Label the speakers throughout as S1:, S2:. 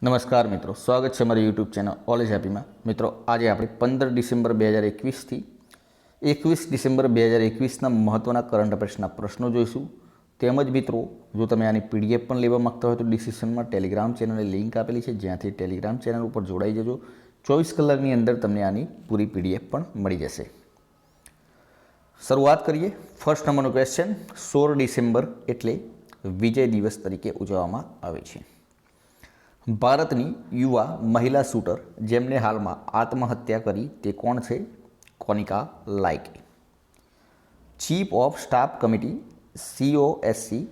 S1: નમસ્કાર મિત્રો, સ્વાગત છે મારી યુટ્યુબ ચેનલ ઓલેજ હેપીમાં. મિત્રો, આજે આપણે 15 ડિસેમ્બર 2021થી 21 ડિસેમ્બર 2021ના મહત્ત્વના કરંટ અફેર્સના પ્રશ્નો જોઈશું. તેમજ મિત્રો, જો તમે આની પીડીએફ પણ લેવા માગતા હોય તો ડિસ્ક્રિપ્શનમાં ટેલિગ્રામ ચેનલની લિંક આપેલી છે, જ્યાંથી ટેલિગ્રામ ચેનલ ઉપર જોડાઈ જજો. 24 કલાકની અંદર તમને આની પૂરી પીડીએફ પણ મળી જશે. શરૂઆત કરીએ. ફર્સ્ટ નંબરનો ક્વેશ્ચન. 16 ડિસેમ્બર એટલે વિજય દિવસ તરીકે ઉજવવામાં આવે છે. ભારતની યુવા મહિલા શૂટર જેમણે હાલમાં આત્મહત્યા કરી તે કોણ છે? કોનિકા લાઇકે. Chief of staff committee COSC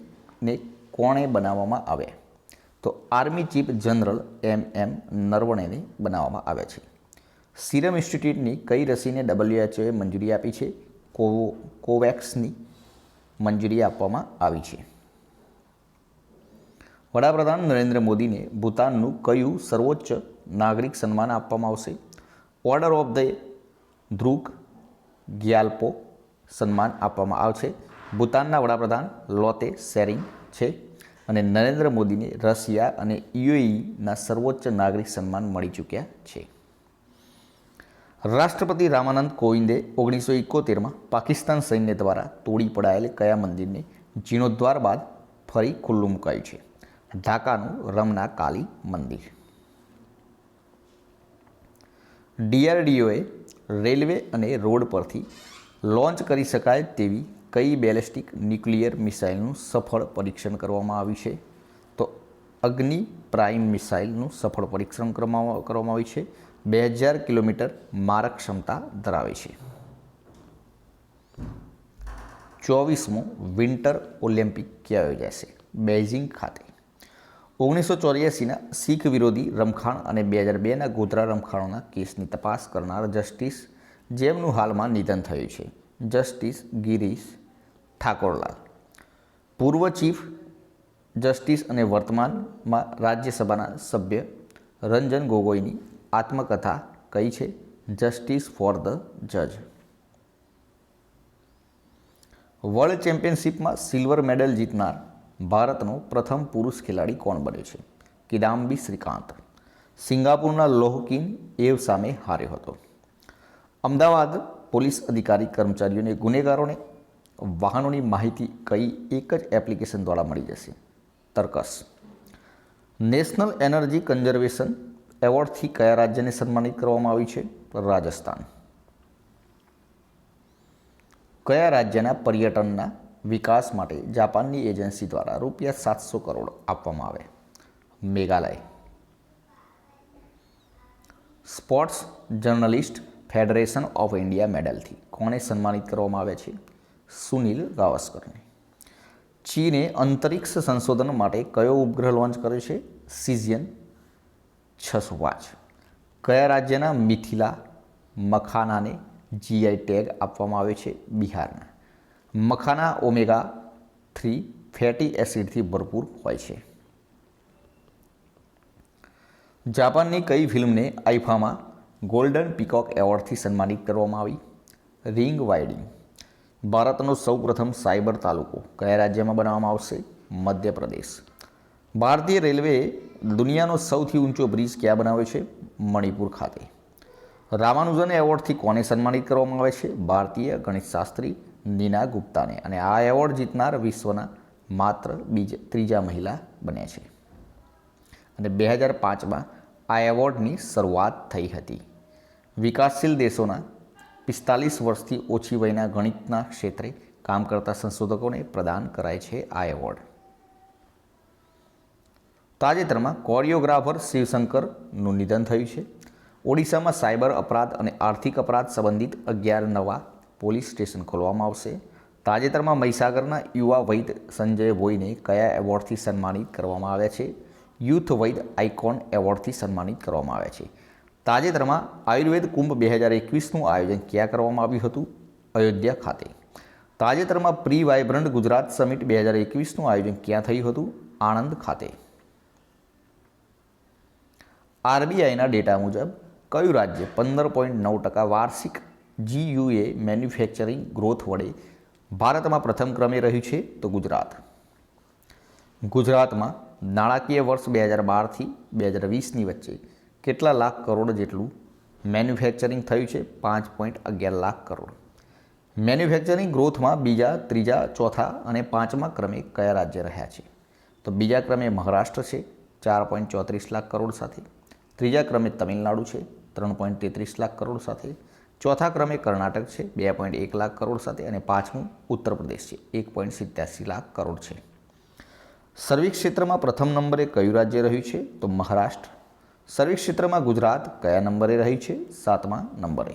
S1: ને કોણે બનાવવામાં આવ્યા? તો આર્મી ચીફ જનરલ MM નરવણેને બનાવવામાં આવ્યા છે. સિરમ ઇન્સ્ટિટ્યૂટની કઈ રસીને WHOએ મંજૂરી આપી છે? કોવેક્સની મંજૂરી આપવામાં આવી છે. વડાપ્રધાન નરેન્દ્ર મોદીને ભૂતાનનું કયું સર્વોચ્ચ નાગરિક સન્માન આપવામાં આવશે? ઓર્ડર ઓફ ધ ધ્રુક ગ્યાલ્પો સન્માન આપવામાં આવશે. ભૂતાનના વડાપ્રધાન લોતે શેરિંગ છે. અને નરેન્દ્ર મોદીને રશિયા અને UAEના સર્વોચ્ચ નાગરિક સન્માન મળી ચૂક્યા છે. રાષ્ટ્રપતિ રામાનંદ કોવિંદે 1971માં પાકિસ્તાન સૈન્ય દ્વારા તોડી પડાયેલ કયા મંદિરને જીર્ણોદ્ધાર બાદ ફરી ખુલ્લું મુકાયું છે? ઢાકાનું રમના કાલી મંદિર. DRDOએ રેલવે અને રોડ પરથી લોન્ચ કરી શકાય તેવી કઈ બેલેસ્ટિક ન્યુક્લિયર મિસાઇલનું સફળ પરીક્ષણ કરવામાં આવ્યું છે? તો અગ્નિ પ્રાઇમ મિસાઇલનું સફળ પરીક્ષણ કરવામાં આવ્યું છે. 2000 કિલોમીટર મારક ક્ષમતા ધરાવે છે. 24મો વિન્ટર ઓલિમ્પિક ક્યાં યોજાશે? બેઇજિંગ ખાતે. 1984ના શીખ વિરોધી રમખાણ અને 2002ના ગોધરા રમખાણોના કેસની તપાસ કરનાર જસ્ટિસ જેમનું હાલમાં નિધન થયું છે, જસ્ટિસ ગિરીશ ઠાકોરલાલ. પૂર્વ ચીફ જસ્ટિસ અને વર્તમાનમાં રાજ્યસભાના સભ્ય રંજન ગોગોઈની આત્મકથા કઈ છે? જસ્ટિસ ફોર ધ જજ. વર્લ્ડ ચેમ્પિયનશિપમાં સિલ્વર મેડલ જીતનાર ભારતનો પ્રથમ પુરુષ ખેલાડી કોણ બન્યો છે? કિદામ્બી શ્રીકાંત. સિંગાપુરના લોહકિન એવ સામે હાર્યો હતો. અમદાવાદ પોલીસ અધિકારી કર્મચારીઓને ગુનેગારોને વાહનોની માહિતી કઈ એક જ એપ્લિકેશન દ્વારા મળી જશે? તર્કસ. નેશનલ એનર્જી કન્ઝર્વેશન એવોર્ડથી કયા રાજ્યને સન્માનિત કરવામાં આવ્યું છે? રાજસ્થાન. કયા રાજ્યના પર્યટનના વિકાસ માટે જાપાનની એજન્સી દ્વારા ₹700 કરોડ આપવામાં આવે? Meghalaya. Sports journalist federation of India મેડલથી કોને સન્માનિત કરવામાં આવે છે? સુનિલ ગાવસ્કરને. ચીને અંતરિક્ષ સંશોધન માટે કયો ઉપગ્રહ લોન્ચ કર્યો છે? સિઝિયન 605. કયા રાજ્યના મિથિલા મખાનાને GI ટેગ આપવામાં આવ્યો છે? બિહારના. મખાના ઓમેગા-3 ફેટી એસિડથી ભરપૂર હોય છે. જાપાનની કઈ ફિલ્મને આઈફામાં ગોલ્ડન પીકોક એવોર્ડથી સન્માનિત કરવામાં આવી? Ring winding. ભારતનો સૌપ્રથમ સાયબર તાલુકો કયા રાજ્યમાં બનાવવામાં આવશે? મધ્યપ્રદેશ. ભારતીય રેલવેએ દુનિયાનો સૌથી ઊંચો બ્રિજ ક્યાં બનાવ્યો છે? મણિપુર ખાતે. રામાનુજન એવોર્ડથી કોને સન્માનિત કરવામાં આવે છે? ભારતીય ગણિતશાસ્ત્રી નીના ગુપ્તાને. અને આ એવોર્ડ જીતનાર વિશ્વના માત્ર ત્રીજા મહિલા બન્યા છે. અને 2005માં આ એવોર્ડની શરૂઆત થઈ હતી. વિકાસશીલ દેશોના 45 વર્ષથી ઓછી વયના ગણિતના ક્ષેત્રે કામ કરતા સંશોધકોને પ્રદાન કરાય છે આ એવોર્ડ. તાજેતરમાં કોરિયોગ્રાફર શિવશંકરનું નિધન થયું છે. ઓડિશામાં સાયબર અપરાધ અને આર્થિક અપરાધ સંબંધિત 11 નવા પોલીસ સ્ટેશન ખોલવામાં આવશે. તાજેતરમાં મહીસાગરના યુવા વૈદ સંજય ભોઈને કયા એવોર્ડથી સન્માનિત કરવામાં આવ્યા છે? યુથ વૈદ આઇકોન એવોર્ડથી સન્માનિત કરવામાં આવ્યા છે. તાજેતરમાં આયુર્વેદ કુંભ 2021નું આયોજન ક્યાં કરવામાં આવ્યું હતું? અયોધ્યા ખાતે. તાજેતરમાં પ્રી વાઇબ્રન્ટ ગુજરાત સમિટ 2021નું આયોજન ક્યાં થયું હતું? આણંદ ખાતે. RBIના ડેટા મુજબ કયું રાજ્ય 15.9% વાર્ષિક GUA મેન્યુફેક્ચરિંગ ગ્રોથ વડે ભારતમાં પ્રથમ ક્રમે રહ્યું છે? તો ગુજરાત. ગુજરાતમાં નાણાકીય વર્ષ 2012થી 2020ની વચ્ચે કેટલા લાખ કરોડ જેટલું મેન્યુફેક્ચરિંગ થયું છે? 5.11 લાખ કરોડ. મેન્યુફેક્ચરિંગ ગ્રોથમાં બીજા, ત્રીજા, ચોથા અને પાંચમા ક્રમે કયા રાજ્ય રહ્યા છે? તો બીજા ક્રમે મહારાષ્ટ્ર છે 4.34 લાખ કરોડ સાથે, ત્રીજા ક્રમે તમિલનાડુ છે 3.33 લાખ કરોડ સાથે, ચોથા ક્રમે કર્ણાટક છે 2.1 લાખ કરોડ સાથે અને પાંચમું ઉત્તર પ્રદેશ છે 1.87 લાખ કરોડ છે. સર્વિસ ક્ષેત્રમાં પ્રથમ નંબરે કયું રાજ્ય રહ્યું છે? તો મહારાષ્ટ્ર. સર્વિસ ક્ષેત્રમાં ગુજરાત કયા નંબરે રહ્યું છે? 7મા નંબરે.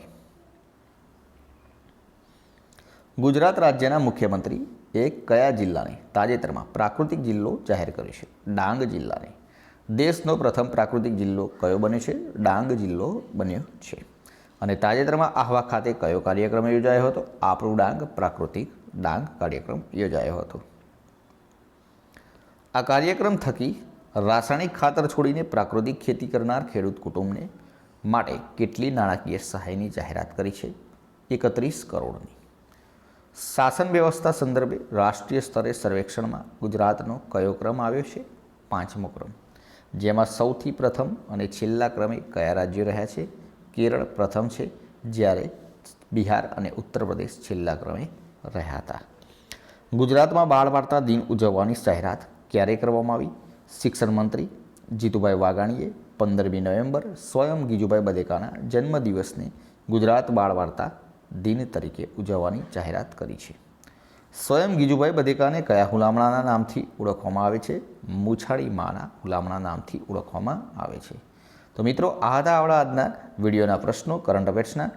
S1: ગુજરાત રાજ્યના મુખ્યમંત્રી એ કયા જિલ્લાને તાજેતરમાં પ્રાકૃતિક જિલ્લો જાહેર કર્યો છે? ડાંગ જિલ્લાને. દેશનો પ્રથમ પ્રાકૃતિક જિલ્લો કયો બન્યો છે? ડાંગ જિલ્લો બન્યો છે. અને તાજેતરમાં આહવા ખાતે કયો કાર્યક્રમ યોજાયો હતો? આપણું ડાંગ પ્રાકૃતિક ડાંગ કાર્યક્રમ યોજાયો હતો. આ કાર્યક્રમ થકી રાસાયણિક ખાતર છોડીને પ્રાકૃતિક ખેતી કરનાર ખેડૂત કુટુંબને માટે કેટલી નાણાકીય સહાયની જાહેરાત કરી છે? 31 કરોડની. શાસન વ્યવસ્થા સંદર્ભે રાષ્ટ્રીય સ્તરે સર્વેક્ષણમાં ગુજરાતનો કયો ક્રમ આવ્યો છે? 5મો ક્રમ. જેમાં સૌથી પ્રથમ અને છેલ્લા ક્રમે કયા રાજ્યો રહ્યા છે? કેરળ પ્રથમ છે, જ્યારે બિહાર અને ઉત્તર પ્રદેશ છેલ્લા ક્રમે રહ્યા હતા. ગુજરાતમાં બાળ વાર્તા દિન ઉજવવાની જાહેરાત ક્યારે કરવામાં આવી? શિક્ષણ મંત્રી જીતુભાઈ વાઘાણીએ 15મી નવેમ્બર સ્વયં ગીજુભાઈ બધેકાના જન્મદિવસને ગુજરાત બાળ વાર્તા દિન તરીકે ઉજવવાની જાહેરાત કરી છે. સ્વયં ગીજુભાઈ બધેકાને કયા હુલામણાના નામથી ઓળખવામાં આવે છે? મૂછાળી માના હુલામણા નામથી ઓળખવામાં આવે છે. તો મિત્રો, આ હતા આપણા આજના વિડીયોના પ્રશ્નો કરંટ અફેર્સના.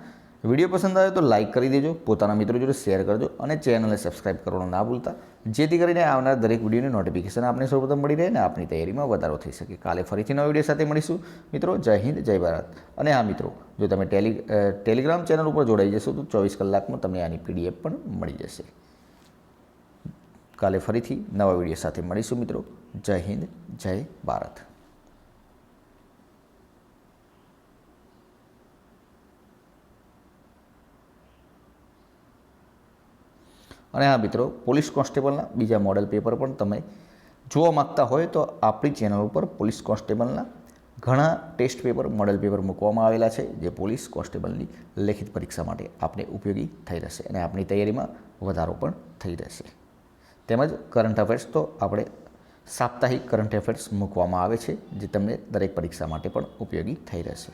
S1: વિડીયો પસંદ આવે તો લાઇક કરી દેજો, પોતાના મિત્રો જોડે શેર કરજો અને ચેનલને સબસ્ક્રાઇબ કરવાનું ના ભૂલતા, જેથી કરીને આવનાર દરેક વિડીયોની નોટિફિકેશન આપને સૌપ્રથમ મળી રહે અને આપની તૈયારીમાં વધારો થઈ શકે. કાલે ફરીથી નવા વિડીયો સાથે મળીશું. મિત્રો, જય હિન્દ, જય ભારત. અને હા મિત્રો, જો તમે ટેલિગ્રામ ચેનલ ઉપર જોડાઈ જશો તો 24 કલાકમાં તમને આની PDF પણ મળી જશે. કાલે ફરીથી નવા વિડીયો સાથે મળીશું મિત્રો. જય હિન્દ, જય ભારત. અને હા મિત્રો, પોલીસ કોન્સ્ટેબલના બીજા મોડેલ પેપર પણ તમે જોવા માગતા હોય તો આપણી ચેનલ ઉપર પોલીસ કોન્સ્ટેબલના ઘણા ટેસ્ટ પેપર, મોડેલ પેપર મૂકવામાં આવેલા છે, જે પોલીસ કોન્સ્ટેબલની લેખિત પરીક્ષા માટે આપને ઉપયોગી થઈ રહેશે અને આપણી તૈયારીમાં વધારો પણ થઈ રહેશે. તેમજ કરંટ અફેર્સ તો આપણે સાપ્તાહિક કરંટ અફેર્સ મૂકવામાં આવે છે, જે તમને દરેક પરીક્ષા માટે પણ ઉપયોગી થઈ રહેશે.